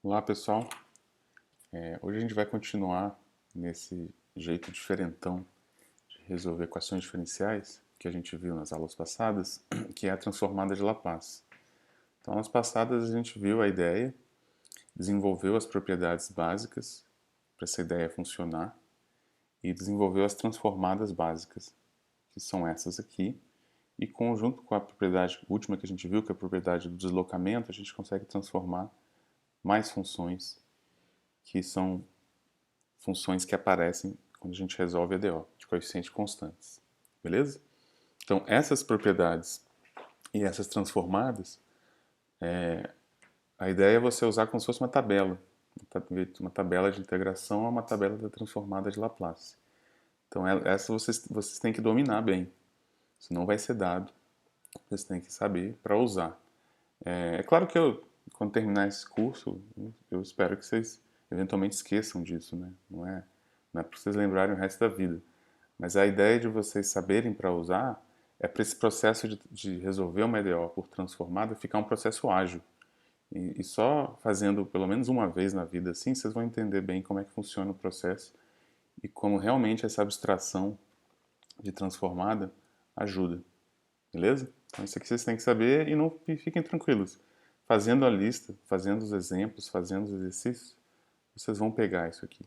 Olá pessoal, hoje a gente vai continuar nesse jeito diferentão de resolver equações diferenciais que a gente viu nas aulas passadas, que é a transformada de Laplace. Então, nas passadas a gente viu a ideia, desenvolveu as propriedades básicas para essa ideia funcionar e desenvolveu as transformadas básicas, que são essas aqui, e junto com a propriedade última que a gente viu, que é a propriedade do deslocamento, a gente consegue transformar mais funções que são funções que aparecem quando a gente resolve a EDO, de coeficientes constantes. Beleza? Então, essas propriedades e essas transformadas, a ideia é você usar como se fosse uma tabela. Uma tabela de integração é uma tabela da transformada de Laplace. Então, essa vocês têm que dominar bem. Senão vai ser dado. Vocês têm que saber para usar. É claro que quando terminar esse curso, eu espero que vocês eventualmente esqueçam disso, né? Não é para vocês lembrarem o resto da vida. Mas a ideia de vocês saberem para usar é para esse processo de resolver uma EDO por transformada ficar um processo ágil. E só fazendo pelo menos uma vez na vida assim, vocês vão entender bem como é que funciona o processo e como realmente essa abstração de transformada ajuda. Beleza? Então isso aqui vocês têm que saber e fiquem tranquilos. Fazendo a lista, fazendo os exemplos, fazendo os exercícios, vocês vão pegar isso aqui.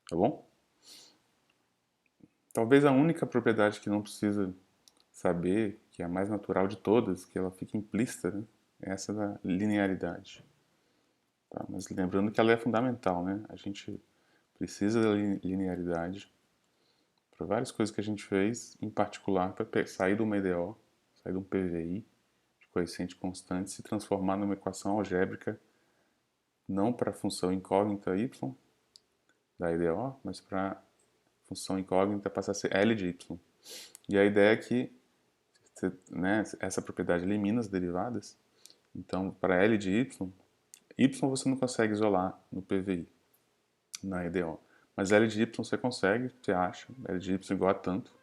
Tá bom? Talvez a única propriedade que não precisa saber, que é a mais natural de todas, que ela fica implícita, né? É essa da linearidade. Tá? Mas lembrando que ela é fundamental, né? A gente precisa da linearidade para várias coisas que a gente fez, em particular para sair de uma EDO, sair de um PVI, de coeficiente constante, se transformar numa equação algébrica, não para a função incógnita y da EDO, mas para a função incógnita passar a ser L de y. E a ideia é que essa propriedade elimina as derivadas. Então, para L de y você não consegue isolar no PVI, na EDO. Mas L de y você consegue, você acha, L de y igual a tanto.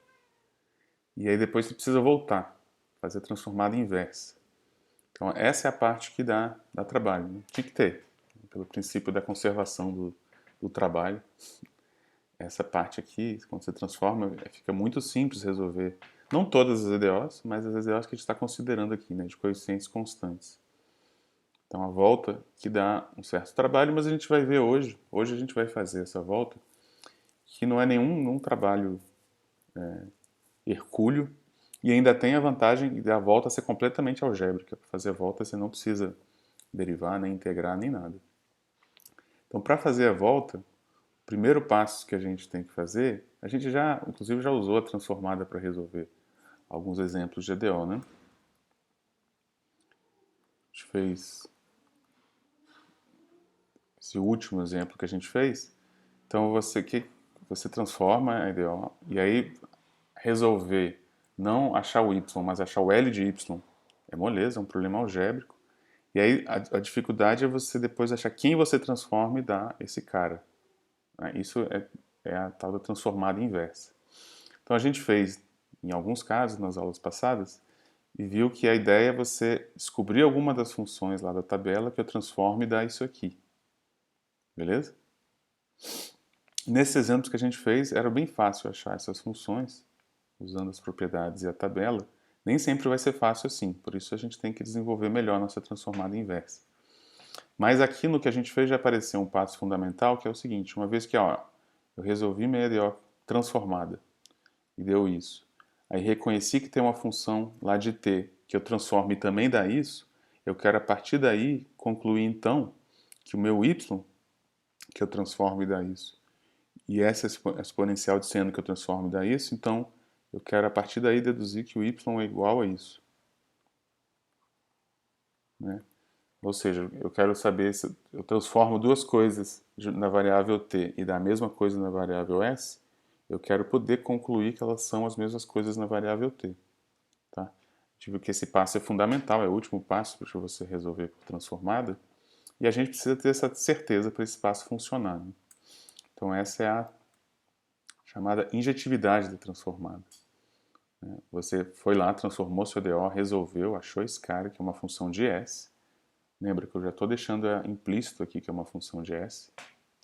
E aí depois você precisa voltar, fazer a transformada inversa. Então, essa é a parte que dá trabalho. Né? Tinha que ter, pelo princípio da conservação do trabalho. Essa parte aqui, quando você transforma, fica muito simples resolver. Não todas as EDOs, mas as EDOs que a gente está considerando aqui, né, de coeficientes constantes. Então, a volta que dá um certo trabalho, mas a gente vai ver hoje. Hoje a gente vai fazer essa volta, que não é nenhum trabalho hercúleo, e ainda tem a vantagem da volta ser completamente algébrica. Para fazer a volta você não precisa derivar, nem integrar, nem nada. Então, para fazer a volta, o primeiro passo que a gente tem que fazer, a gente inclusive já usou a transformada para resolver alguns exemplos de EDO, né? A gente fez esse último exemplo que a gente fez. Então, você transforma a EDO e aí resolver não achar o y, mas achar o L de y é moleza, é um problema algébrico. E aí a dificuldade é você depois achar quem você transforma e dá esse cara. Né? Isso é a tal da transformada inversa. Então a gente fez, em alguns casos, nas aulas passadas, e viu que a ideia é você descobrir alguma das funções lá da tabela que eu transformo e dá isso aqui. Beleza? Nesses exemplos que a gente fez, era bem fácil achar essas funções, usando as propriedades e a tabela. Nem sempre vai ser fácil assim, por isso a gente tem que desenvolver melhor a nossa transformada inversa. Mas aqui no que a gente fez já apareceu um passo fundamental, que é o seguinte, uma vez que eu resolvi minha EDO transformada e deu isso, aí reconheci que tem uma função lá de t que eu transformo e também dá isso, eu quero a partir daí concluir então que o meu y que eu transformo e dá isso, e essa exponencial de seno que eu transformo e dá isso, então eu quero a partir daí deduzir que o y é igual a isso. Né? Ou seja, eu quero saber se eu transformo duas coisas na variável t e da mesma coisa na variável s, eu quero poder concluir que elas são as mesmas coisas na variável t. Tá? A gente viu que esse passo é fundamental, é o último passo para você resolver por transformada, e a gente precisa ter essa certeza para esse passo funcionar. Né? Então essa é a chamada injetividade da transformada. Você foi lá, transformou seu DO, resolveu, achou esse cara, que é uma função de S, Lembra que eu já estou deixando implícito aqui que é uma função de S,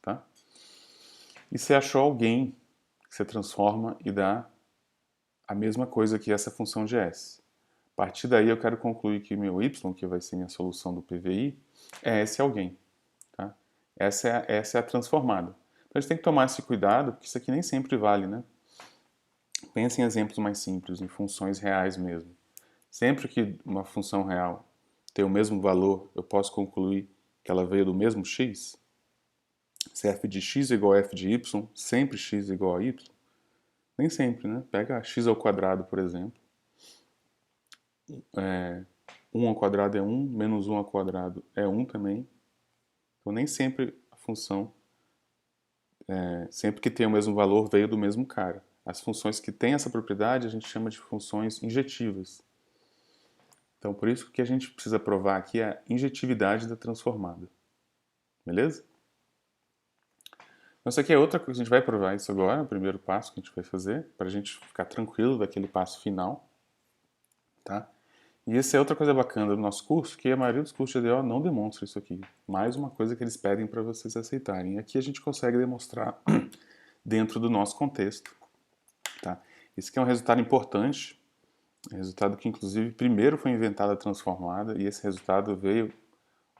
tá? E você achou alguém que você transforma e dá a mesma coisa que essa função de S. A partir daí eu quero concluir que meu y, que vai ser minha solução do PVI, é esse alguém. Tá? Essa é a transformada. Então a gente tem que tomar esse cuidado, porque isso aqui nem sempre vale, né? Pense em exemplos mais simples, em funções reais mesmo. Sempre que uma função real tem o mesmo valor, eu posso concluir que ela veio do mesmo x? Se f de x é igual a f de y, sempre x é igual a y? Nem sempre, né? Pega x ao quadrado, por exemplo. 1 ao quadrado é 1, menos 1 ao quadrado é 1 também. Então nem sempre a função, sempre que tem o mesmo valor, veio do mesmo cara. As funções que têm essa propriedade a gente chama de funções injetivas. Então por isso que a gente precisa provar aqui a injetividade da transformada. Beleza? Então isso aqui é outra coisa, a gente vai provar isso agora, o primeiro passo que a gente vai fazer, para a gente ficar tranquilo daquele passo final. Tá? E essa é outra coisa bacana do nosso curso, que a maioria dos cursos de ADO não demonstra isso aqui. Mais uma coisa que eles pedem para vocês aceitarem. E aqui a gente consegue demonstrar dentro do nosso contexto. Tá? Esse aqui é um resultado importante, resultado que inclusive primeiro foi inventada a transformada, e esse resultado veio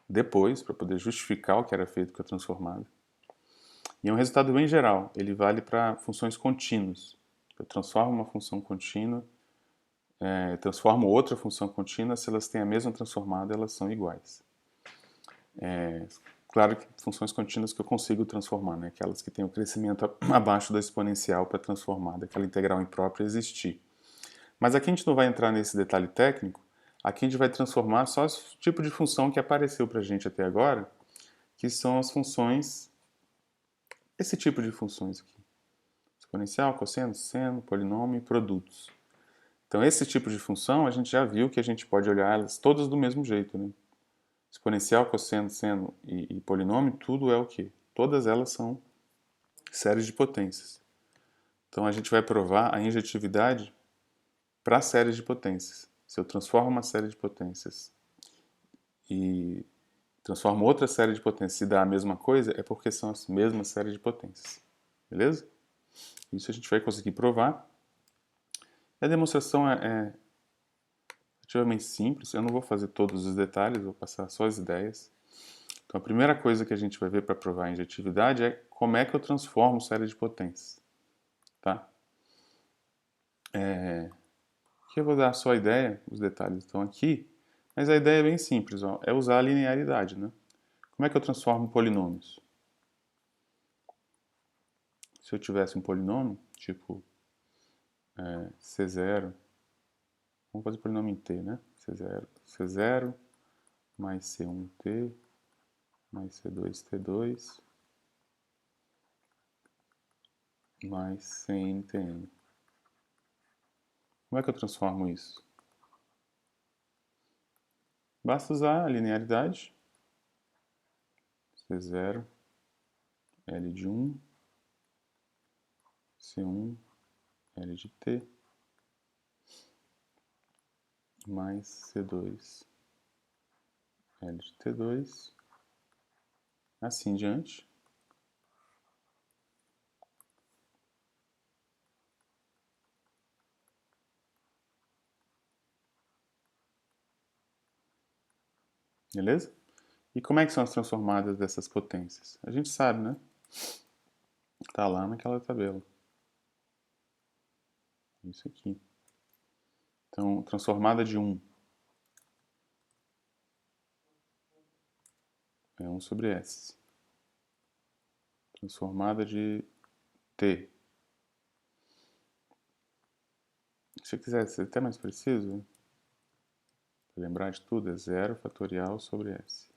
depois para poder justificar o que era feito com a transformada. E é um resultado bem geral, ele vale para funções contínuas. Eu transformo uma função contínua, transformo outra função contínua, se elas têm a mesma transformada, elas são iguais. Claro que funções contínuas que eu consigo transformar, né? Aquelas que têm o crescimento abaixo da exponencial para transformar, daquela integral imprópria existir. Mas aqui a gente não vai entrar nesse detalhe técnico, aqui a gente vai transformar só o tipo de função que apareceu para a gente até agora, que são as funções, esse tipo de funções aqui. Exponencial, cosseno, seno, polinômio e produtos. Então esse tipo de função a gente já viu que a gente pode olhar elas todas do mesmo jeito, né? Exponencial, cosseno, seno e polinômio, tudo é o quê? Todas elas são séries de potências. Então a gente vai provar a injetividade para séries de potências. Se eu transformo uma série de potências e transformo outra série de potências e dá a mesma coisa, é porque são as mesmas séries de potências. Beleza? Isso a gente vai conseguir provar. A demonstração é relativamente simples. Eu não vou fazer todos os detalhes, vou passar só as ideias. Então, a primeira coisa que a gente vai ver para provar a injetividade é como é que eu transformo série de potências. Tá? Aqui eu vou dar só a ideia, os detalhes estão aqui, mas a ideia é bem simples, ó, é usar a linearidade. Né? Como é que eu transformo polinômios? Se eu tivesse um polinômio, tipo C0, vamos fazer polinômio em T, né? C0 mais C1T mais C2T2 mais CNTN. Como é que eu transformo isso? Basta usar a linearidade. C0, L de 1, C1, L de T, mais C2, L de T2, assim em diante. Beleza? E como é que são as transformadas dessas potências? A gente sabe, né? Está lá naquela tabela. Isso aqui. Então, transformada de 1 é 1 sobre S. Transformada de T. Se você quiser ser até mais preciso, para lembrar de tudo, é 0 fatorial sobre S.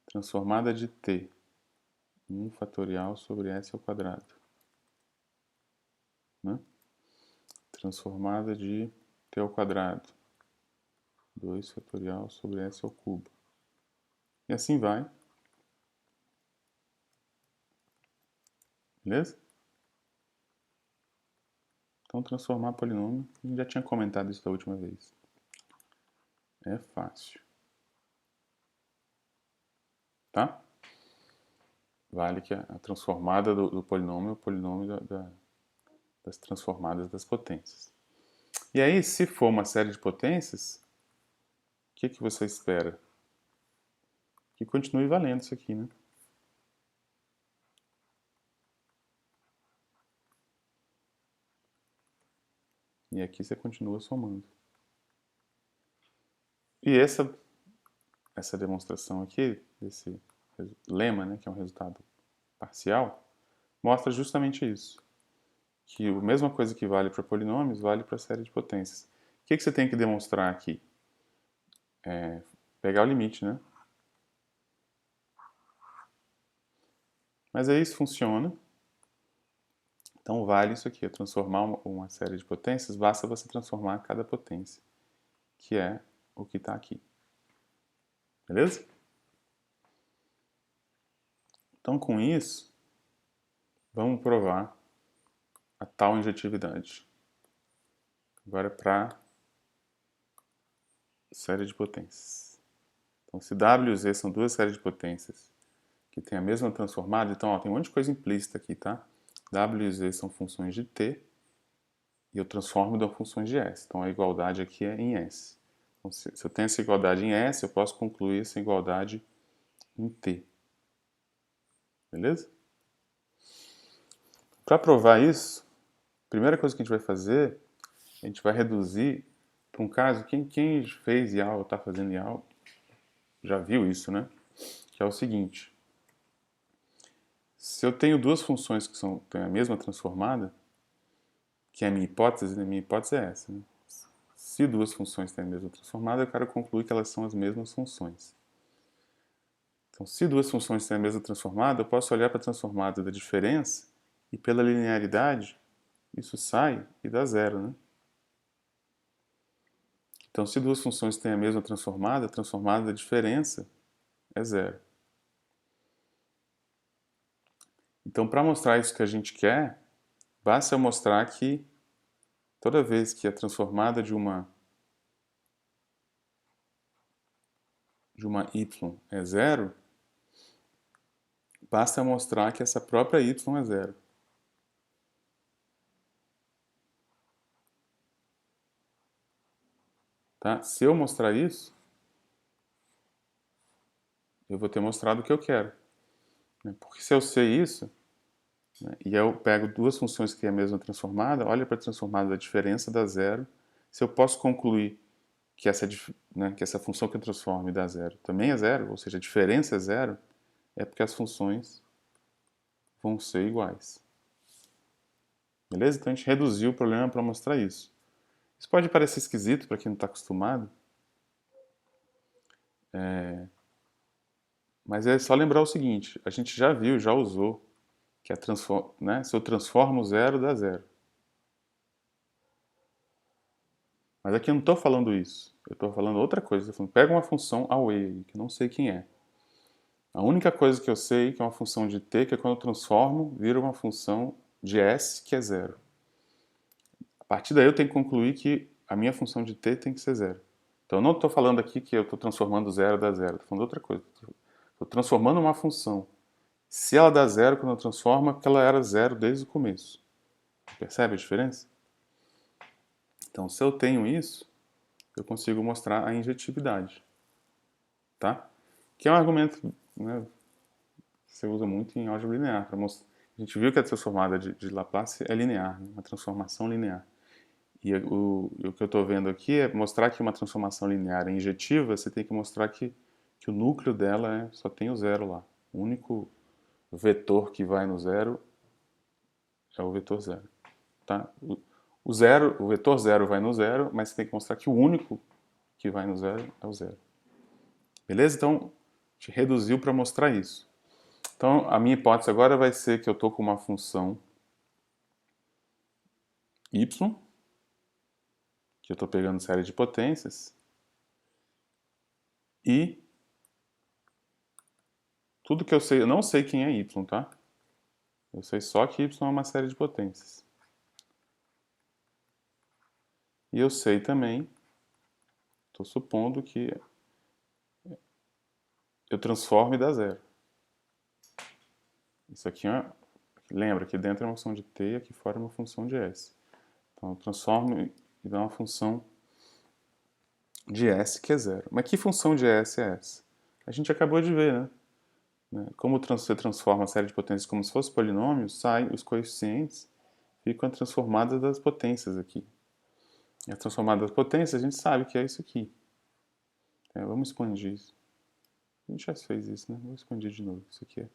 Transformada de T. 1 fatorial sobre S ao quadrado. Né? Transformada de T ao quadrado. 2 fatorial sobre S ao cubo. E assim vai. Beleza? Então, transformar polinômio, a gente já tinha comentado isso da última vez. É fácil. tá? Vale que a transformada do polinômio é o polinômio das transformadas das potências. E aí, se for uma série de potências, o que você espera? Que continue valendo isso aqui, né? E aqui você continua somando. E essa demonstração aqui, desse lema, né, que é um resultado parcial, mostra justamente isso. Que a mesma coisa que vale para polinômios vale para a série de potências. O que você tem que demonstrar aqui? Pegar o limite, né? Mas aí isso funciona. Então vale isso aqui, transformar uma série de potências, basta você transformar cada potência, que é o que está aqui. Beleza? Então com isso, vamos provar a tal injetividade. Agora para série de potências. Então se W e Z são duas séries de potências que têm a mesma transformada, então ó, tem um monte de coisa implícita aqui, tá? W e Z são funções de t e eu transformo em funções de S. Então a igualdade aqui é em S. Então, se eu tenho essa igualdade em S, eu posso concluir essa igualdade em T. Beleza? Para provar isso, a primeira coisa que a gente vai fazer, a gente vai reduzir para um caso, quem fez IAL ou está fazendo IAL já viu isso, né? Que é o seguinte, se eu tenho duas funções que têm a mesma transformada, que é a minha hipótese, né? Minha hipótese é essa, né? Se duas funções têm a mesma transformada, eu quero concluir que elas são as mesmas funções. Então, se duas funções têm a mesma transformada, eu posso olhar para a transformada da diferença e pela linearidade, isso sai e dá zero, né? Então, se duas funções têm a mesma transformada, a transformada da diferença é zero. Então, para mostrar isso que a gente quer, basta eu mostrar que toda vez que a transformada de uma y é zero, basta eu mostrar que essa própria y é zero. Tá? Se eu mostrar isso, eu vou ter mostrado o que eu quero. Porque se eu sei isso, e eu pego duas funções que têm a mesma transformada, olha para a transformada da diferença dá zero. Se eu posso concluir que essa função que eu transformo dá zero também é zero, ou seja, a diferença é zero, é porque as funções vão ser iguais. Beleza? Então a gente reduziu o problema para mostrar isso. Isso pode parecer esquisito para quem não está acostumado, mas é só lembrar o seguinte, a gente já viu, já usou, que se eu transformo zero, dá zero. Mas aqui eu não estou falando isso. Eu estou falando outra coisa. Pega uma função away, que não sei quem é. A única coisa que eu sei que é uma função de t, que é quando eu transformo, vira uma função de s, que é zero. A partir daí eu tenho que concluir que a minha função de t tem que ser zero. Então eu não estou falando aqui que eu estou transformando zero dá zero. Estou falando outra coisa. Estou transformando uma função. Se ela dá zero quando eu transformo, é porque ela era zero desde o começo. Percebe a diferença? Então se eu tenho isso, eu consigo mostrar a injetividade. Tá? Que é um argumento, né, que você usa muito em álgebra linear. A gente viu que a transformada de Laplace é linear, né? Uma transformação linear. E o que eu estou vendo aqui é mostrar que uma transformação linear é injetiva, você tem que mostrar que o núcleo dela só tem o zero lá. O único vetor que vai no zero é o vetor zero. Tá? O vetor zero vai no zero, mas você tem que mostrar que o único que vai no zero é o zero. Beleza? Então, a gente reduziu para mostrar isso. Então, a minha hipótese agora vai ser que eu estou com uma função y, que eu estou pegando série de potências, e tudo que eu sei, eu não sei quem é y, tá? Eu sei só que y é uma série de potências. E eu sei também, estou supondo que eu transformo e dá zero. Isso aqui é, lembra que dentro é uma função de t e aqui fora é uma função de s. Então eu transformo e dá uma função de s que é zero. Mas que função de s é essa? A gente acabou de ver, né? Como você transforma a série de potências como se fosse polinômio, sai os coeficientes, ficam transformadas das potências aqui. E a transformada das potências a gente sabe que é isso aqui. Vamos expandir isso. A gente já fez isso, né? Vou expandir de novo. Isso aqui é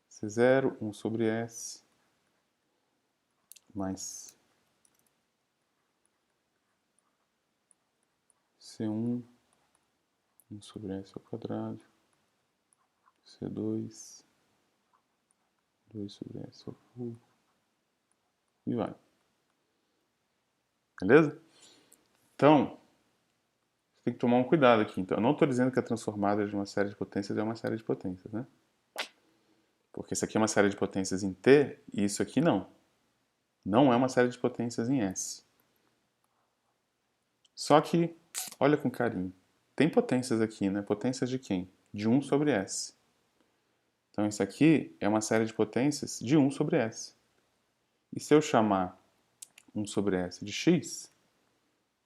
C0, 1 sobre S, mais C1, 1 sobre S ao quadrado, C2, 2 sobre S ao cubo, e vai. Beleza? Então, você tem que tomar um cuidado aqui. Então, eu não estou dizendo que a transformada de uma série de potências é uma série de potências, né? Porque isso aqui é uma série de potências em T e isso aqui não. Não é uma série de potências em S. Só que, olha com carinho. Tem potências aqui, né? Potências de quem? De 1 sobre S. Então, isso aqui é uma série de potências de 1 sobre S. E se eu chamar 1 sobre S de x,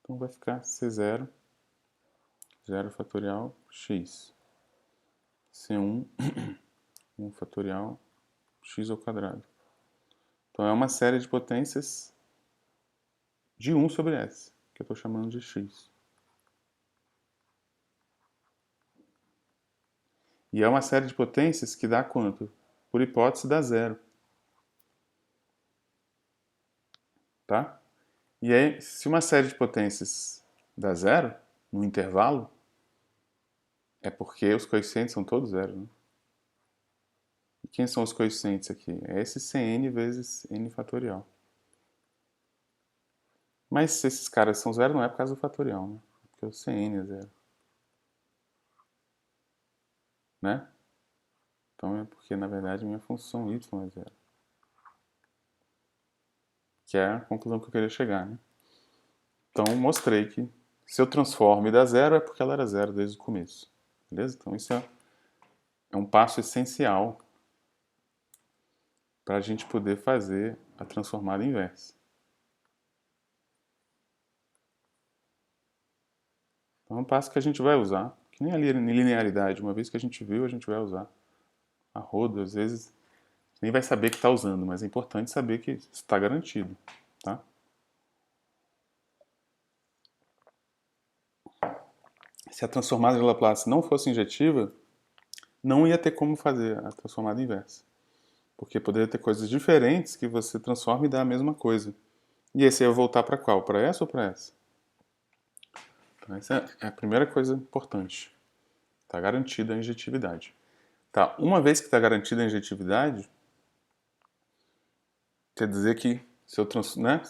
então vai ficar C0, 0 fatorial, x. C1, 1 fatorial, x ao quadrado. Então, é uma série de potências de 1 sobre S, que eu estou chamando de x. E é uma série de potências que dá quanto? Por hipótese, dá zero. Tá? E aí, se uma série de potências dá zero, no intervalo, é porque os coeficientes são todos zero, né? E quem são os coeficientes aqui? É esse Cn vezes n fatorial. Mas se esses caras são zero, não é por causa do fatorial, né? É porque o Cn é zero. Né? Então é porque, na verdade, minha função y é zero. Que é a conclusão que eu queria chegar, né? Então mostrei que se eu transformo e dá zero, é porque ela era zero desde o começo. Beleza? Então isso é um passo essencial para a gente poder fazer a transformada inversa. Então é um passo que a gente vai usar, que nem a linearidade, uma vez que a gente viu, a gente vai usar a rodo, às vezes nem vai saber que está usando, mas é importante saber que está garantido, tá? Se a transformada de Laplace não fosse injetiva, não ia ter como fazer a transformada inversa. Porque poderia ter coisas diferentes que você transforma e dá a mesma coisa. E aí você ia voltar para qual? Para essa ou para essa? Então essa é a primeira coisa importante. Está garantida a injetividade. Tá, uma vez que está garantida a injetividade, quer dizer que se eu, né?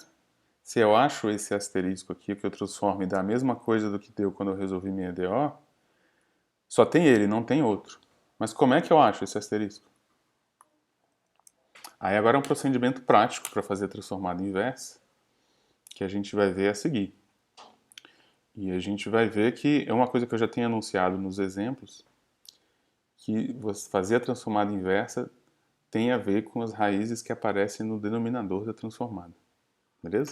Se eu acho esse asterisco aqui, que eu transformo e dá a mesma coisa do que deu quando eu resolvi minha EDO, só tem ele, não tem outro. Mas como é que eu acho esse asterisco? Aí agora é um procedimento prático para fazer a transformada inversa, que a gente vai ver a seguir. E a gente vai ver que é uma coisa que eu já tenho anunciado nos exemplos, que você fazer a transformada inversa tem a ver com as raízes que aparecem no denominador da transformada. Beleza?